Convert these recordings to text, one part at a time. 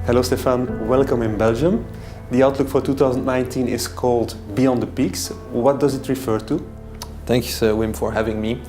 Hello Stéphane, welcome in Belgium. The outlook for 2019 is called Beyond the Peaks. What does it refer to? Thanks, Wim, for having me.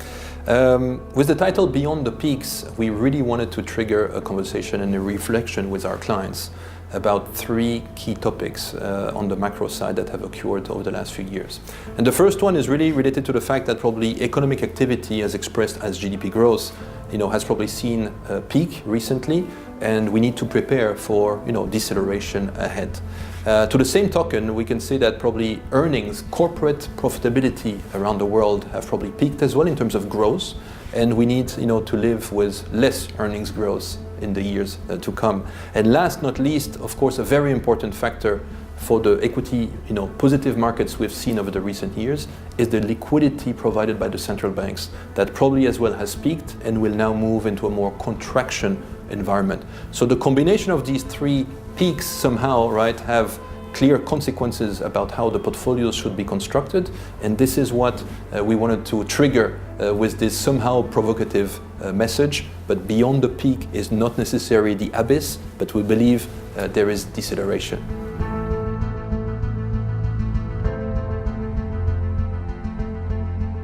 With the title Beyond the Peaks, we really wanted to trigger a conversation and a reflection with our clients about three key topics on the macro side that have occurred over the last few years. And the first one is really related to the fact that probably economic activity as expressed as GDP growth has probably seen a peak recently, and we need to prepare for deceleration ahead. To the same token, we can say that probably earnings, corporate profitability around the world have probably peaked as well in terms of growth, and we need to live with less earnings growth in the years to come. And last not least, of course, a very important factor for the equity positive markets we've seen over the recent years is the liquidity provided by the central banks that probably as well has peaked and will now move into a more contraction environment. So the combination of these three peaks somehow have clear consequences about how the portfolios should be constructed, and this is what we wanted to trigger with this somehow provocative message. But beyond the peak is not necessarily the abyss, but we believe there is deceleration.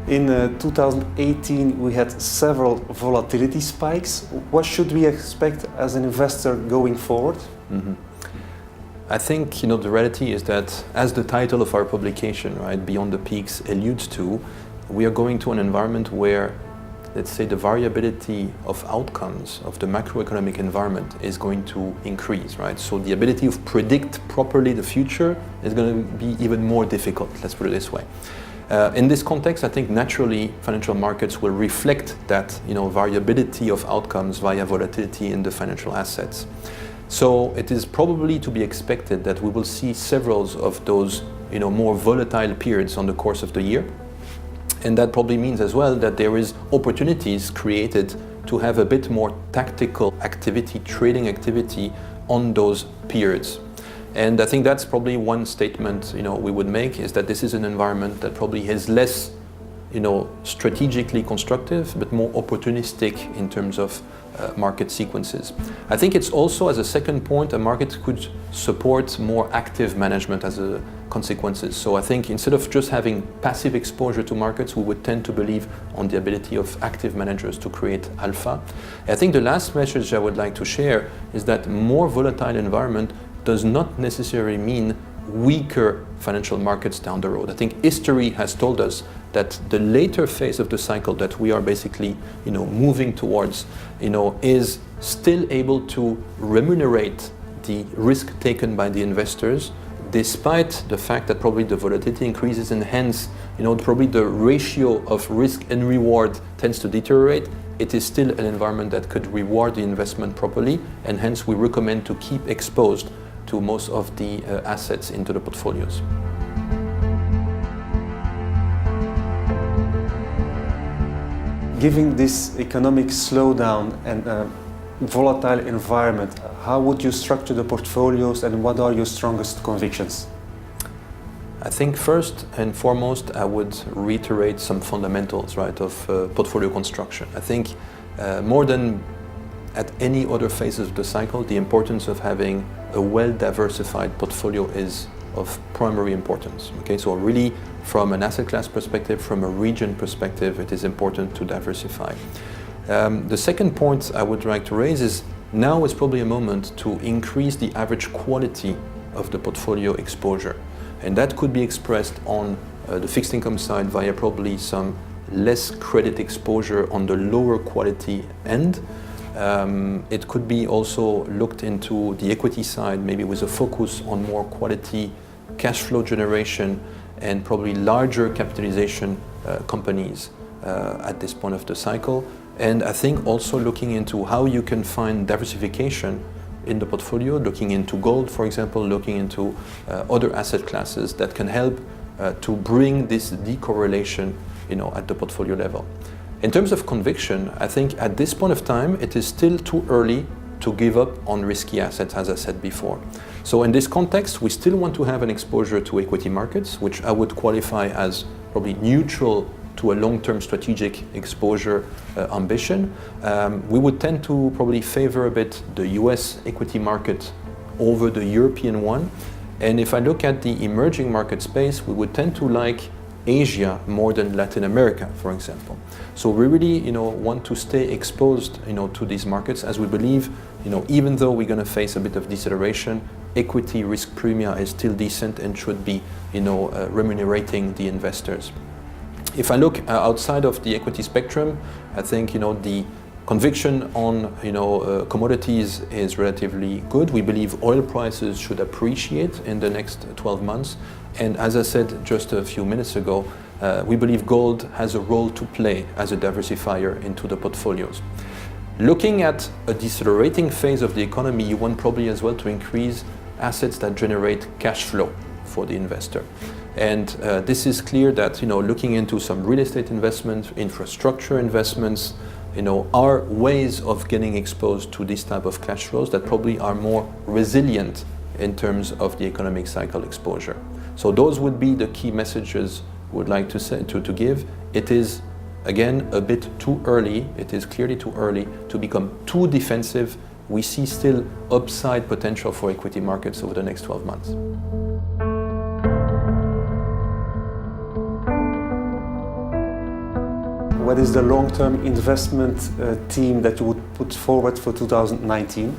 In 2018 we had several volatility spikes. What should we expect as an investor going forward? I think the reality is that, as the title of our publication, Beyond the Peaks, alludes to, we are going to an environment where, let's say, the variability of outcomes of the macroeconomic environment is going to increase, So the ability to predict properly the future is going to be even more difficult, let's put it this way. In this context, I think naturally financial markets will reflect that variability of outcomes via volatility in the financial assets. So it is probably to be expected that we will see several of those more volatile periods on the course of the year. And that probably means as well that there is opportunities created to have a bit more tactical activity, trading activity on those periods. And I think that's probably one statement we would make, is that this is an environment that probably is less strategically constructive, but more opportunistic in terms of market sequences. I think it's also, as a second point, a market could support more active management as a consequences. So I think instead of just having passive exposure to markets, we would tend to believe on the ability of active managers to create alpha. I think the last message I would like to share is that more volatile environment does not necessarily mean weaker financial markets down the road. I think history has told us that the later phase of the cycle that we are basically moving towards is still able to remunerate the risk taken by the investors, despite the fact that probably the volatility increases, and hence probably the ratio of risk and reward tends to deteriorate. It is still an environment that could reward the investment properly, and hence we recommend to keep exposed to most of the assets into the portfolios. Given this economic slowdown and volatile environment, how would you structure the portfolios and what are your strongest convictions? I think first and foremost I would reiterate some fundamentals of portfolio construction. I think more than at any other phases of the cycle, the importance of having a well-diversified portfolio is of primary importance. So really, from an asset class perspective, from a region perspective, it is important to diversify. The second point I would like to raise is now is probably a moment to increase the average quality of the portfolio exposure. And that could be expressed on the fixed income side via probably some less credit exposure on the lower quality end. It could be also looked into the equity side, maybe with a focus on more quality cash flow generation and probably larger capitalization companies at this point of the cycle. And I think also looking into how you can find diversification in the portfolio, looking into gold, for example, looking into other asset classes that can help to bring this decorrelation at the portfolio level. In terms of conviction, I think at this point of time, it is still too early to give up on risky assets, as I said before. So in this context, we still want to have an exposure to equity markets, which I would qualify as probably neutral to a long-term strategic exposure ambition. We would tend to probably favor a bit the US equity market over the European one. And if I look at the emerging market space, we would tend to like Asia more than Latin America, for example. So we really, want to stay exposed, to these markets, as we believe, even though we're going to face a bit of deceleration, equity risk premia is still decent and should be, remunerating the investors. If I look outside of the equity spectrum, I think, the conviction on commodities is relatively good. We believe oil prices should appreciate in the next 12 months. And as I said just a few minutes ago, we believe gold has a role to play as a diversifier into the portfolios. Looking at a decelerating phase of the economy, you want probably as well to increase assets that generate cash flow for the investor. And this is clear that looking into some real estate investments, infrastructure investments, are ways of getting exposed to this type of cash flows that probably are more resilient in terms of the economic cycle exposure. So those would be the key messages we would like to give. It is, again, a bit too early. It is clearly too early to become too defensive. We see still upside potential for equity markets over the next 12 months. What is the long-term investment theme that you would put forward for 2019?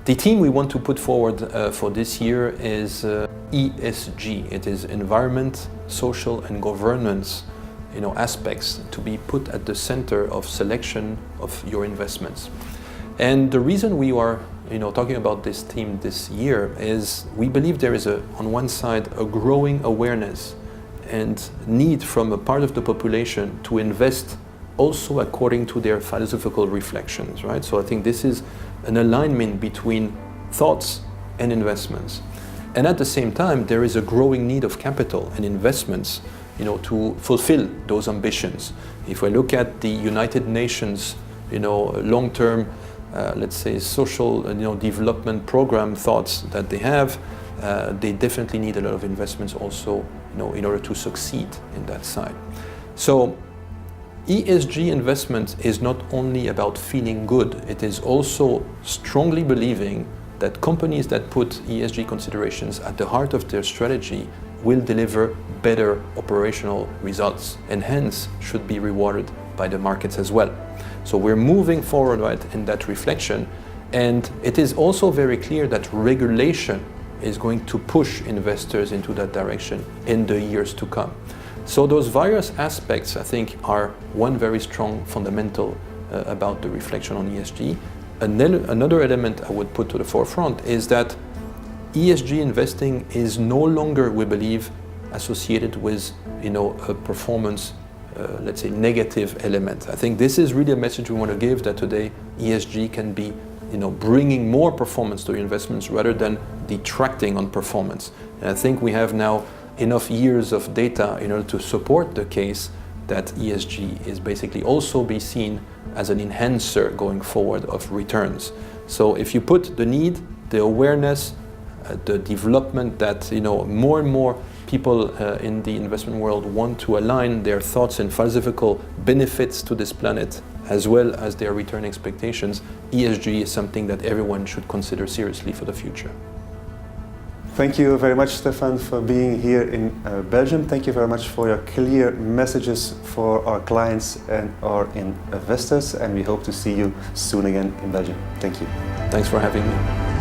The theme we want to put forward for this year is ESG. It is environment, social and governance aspects to be put at the center of selection of your investments. And the reason we are talking about this theme this year is we believe there is on one side a growing awareness and need from a part of the population to invest also according to their philosophical reflections, right? So I think this is an alignment between thoughts and investments. And at the same time, there is a growing need of capital and investments, to fulfill those ambitions. If we look at the United Nations, long-term, let's say, social, development program thoughts that they have, they definitely need a lot of investments also, in order to succeed in that side. So ESG investment is not only about feeling good, it is also strongly believing that companies that put ESG considerations at the heart of their strategy will deliver better operational results and hence should be rewarded by the markets as well. So we're moving forward, right, in that reflection, and it is also very clear that regulation is going to push investors into that direction in the years to come. So those various aspects, I think, are one very strong fundamental about the reflection on ESG. And then another element I would put to the forefront is that ESG investing is no longer, we believe, associated with a performance, let's say, negative element. I think this is really a message we want to give, that today ESG can be bringing more performance to your investments rather than detracting on performance. And I think we have now enough years of data in order to support the case that ESG is basically also be seen as an enhancer going forward of returns. So if you put the need, the awareness, the development that more and more people in the investment world want to align their thoughts and philosophical benefits to this planet as well as their return expectations, ESG is something that everyone should consider seriously for the future. Thank you very much, Stéphane, for being here in Belgium. Thank you very much for your clear messages for our clients and our investors, and we hope to see you soon again in Belgium. Thank you. Thanks for having me.